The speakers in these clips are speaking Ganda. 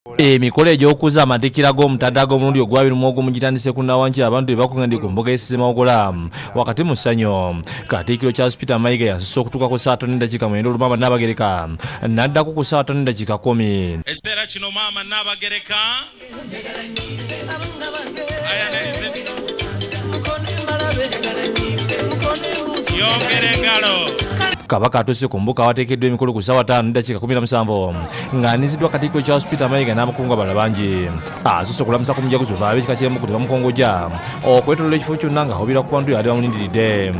Emikolo egy'okuza amadikira g'omutanda g'omulundi ogwabiri mu ogwo mugitandise ku Nawankye abantu bebakunganye ku mbuga y'Isemaogola wakati mu ssanyu. Katikkiro Charles Peter Mayiga yasusse okutuuka ku ssaawa 5:9 Olumama Nnaabagereka n'addako ku ssaawa 5:10. Ekiseera kino Maama Nnaabagereka yongera engalo. Kabaka atuuse ku mbuga awateekeddwa emikolo ku ssaawa 5:17 ng'aniziddwa Katikkiro Charles Peter Mayiga n'abakungu abalala bangi. Asusse okulamusa ku mujaguzo b'ab'ekika ky'Embugo ne bamukongojja okwetooloola ekifo kyonna ng'ahobera ku bantu yali bamulindiridde.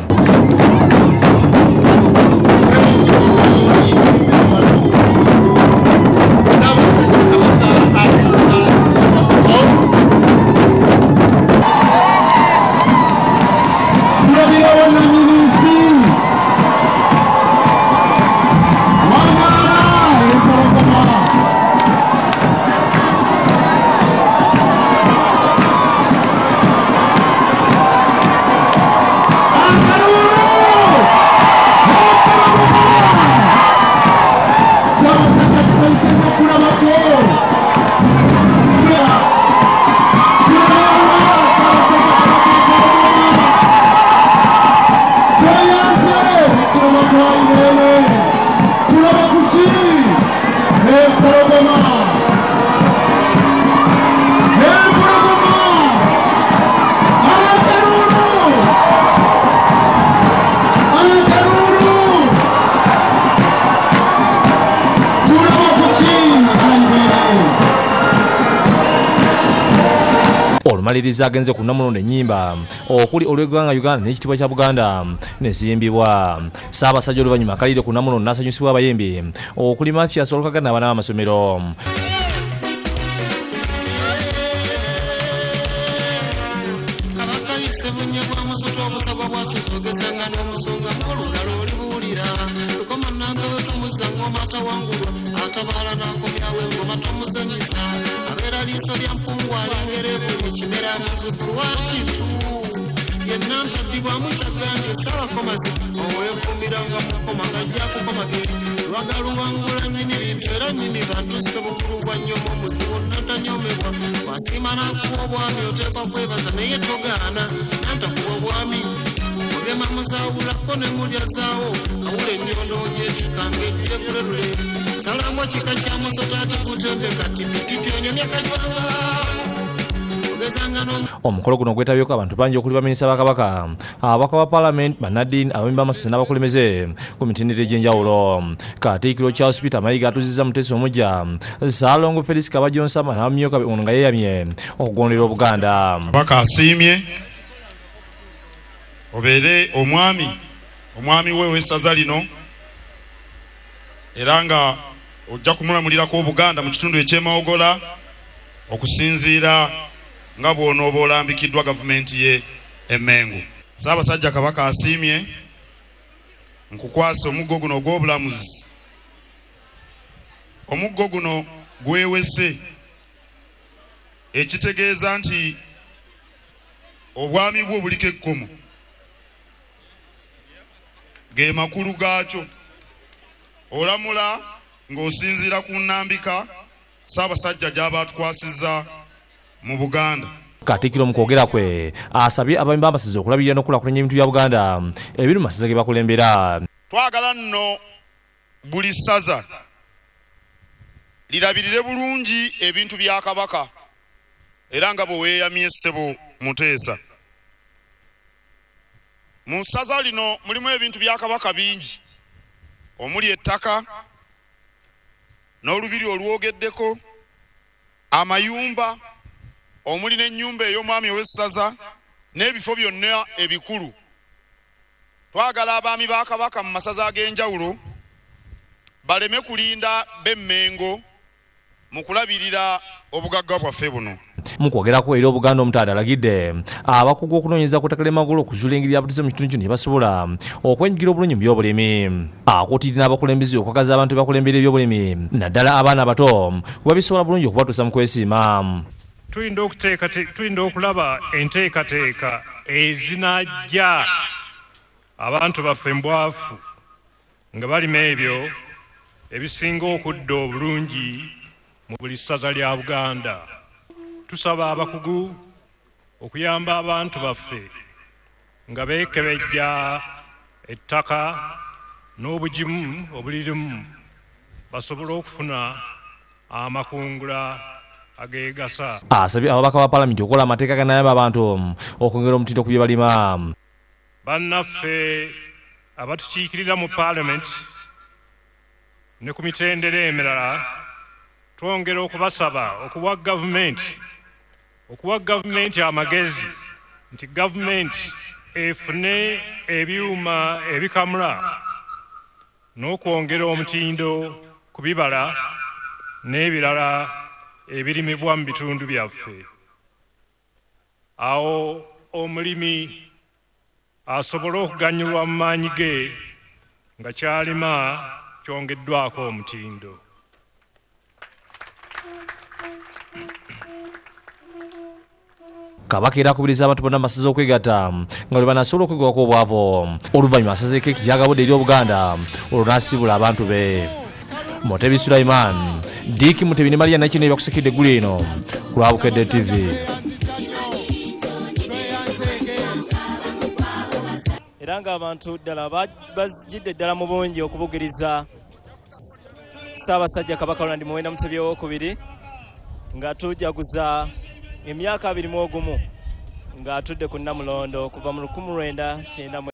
Olumaliriza agenze ku Namulondo ennyimba okuli olw'eggwanga Uganda n'ekitiibwa kya Buganda n'esiyimbibwa. Ssaabasajja oluvannyuma akalire ku Namulondo n'asanyusibwa abayimbi okuli Mathias Olukagga n'abaana b'amasomero. Omukolo guno gwetabyeko abantu bangi okuli baminisita ba Kabaka, ababaka ba Parliament, bannaddiini, abamemba b'amasaza n'abakulembeze ku mitendera egy'enjawulo. Katikkiro Charles Peter Mayiga atuzizza Muteesa omuggya Ssaalongo Felix Kabajjo Nsamba n'abamyuka be ono nga yeeyamye okugondera Obuganda. Kabaka asiimye obeere omwami we w'essaza lino era nga ojja kumulamulirako Obuganda mu kitundu eky'Emaogola okusinziira nga bw'onooba olambikiddwa gavumenti ye Emmengo. Ssaabasajja Kabaka asiimye nkukwasa omuggo guno ogw'obulamuzi. Omuggo guno gwewese ekitegeeza nti obwami bwe obuliko ekkomo ge makulu gaakyo. Olamula ng'osinziira ku nnambika Ssaabasajja gy'aba atukwasizza mu Buganda. Katikkiro mu kwogera kwe asabye abamemba b'amasaza okulabirira n'okulaakulanya ebintu bya Buganda ebiri mu masaza ge bakulembera. Twagala nno buli ssaza lirabirire bulungi ebintu bya Kabaka era nga bwe weeyamye ssebo Muteesa. Mu ssaza lino mulimu ebintu bya Kabaka bingi omuli ettaka n'olubiri olwogeddeko, amayumba omuli n'ennyumba ey'omwami ow'essaza n'ebifo byonna ebikulu. Twagala abaami ba Kabaka mu masaza ag'enjawulo baleme kulinda b'Emmengo mu kulabirira obugagga bwaffe buno. Mu kwogerako eri Obuganda Omutanda alagidde abakugu okunoonyereza ku ttaka ly'Emagolo okuzuula engeri y'abatuuze mu kitundu kino gye basobola okwenyigira obulungi mu by'obulimi. Akuutidde n'abakulembeze okwagaza abantu bakulembera eby'obulimi naddala abaana abato kuba bisobola bulungi okubatuusa mu kwesiima. Tulina okulaba enteekateeka ezinajja abantu baffe mbwafu nga balima ebyo ebisinga okudda obulungi mu buli ssaza lya Buganda. Tusaba abakugu okuyamba abantu baffe nga beekebejja ettaka n'obugimu obulirimu basobole okufuna amakungula ageegasa. Asabye ababaka ba Paalamenti okukola amateeka aganayamba abantu okwongera omutindo ku bye balima. Bannaffe abatukiikirira mu Paalamenti ne ku mitendera emirala twongera okubasaba okuwa gavumenti amagezi nti gavumenti efune ebyuma ebikamula n'okwongera omutindo ku bibala n'ebirala ebirimibwa mu bitundu byaffe. Awo omulimi asobole okuganyulwa mu maanyi ge nga kyalima kyongeddwako omutindo. Kabaka era akubiriza abantu bonna amasaza okwegatta nga bwe banasobola okwegwako obwavu. Oluvannyuma asazeeko ekikyagabudde eri Obuganda olwo n'asiibula abantu be. Mutebi Sulaiman, Dick Mutebi ne Maria Nakino bakusekidde eggulu eno ku Lwabukedde TV. Era nga abantu ddala bazijjidde ddala mu bungi okubugiriza Ssaabasajja Kabaka Roland Muwenda Mutebi II nga tujaguza emyaka 21 nga atudde ku Namulondo kuva mu 1990.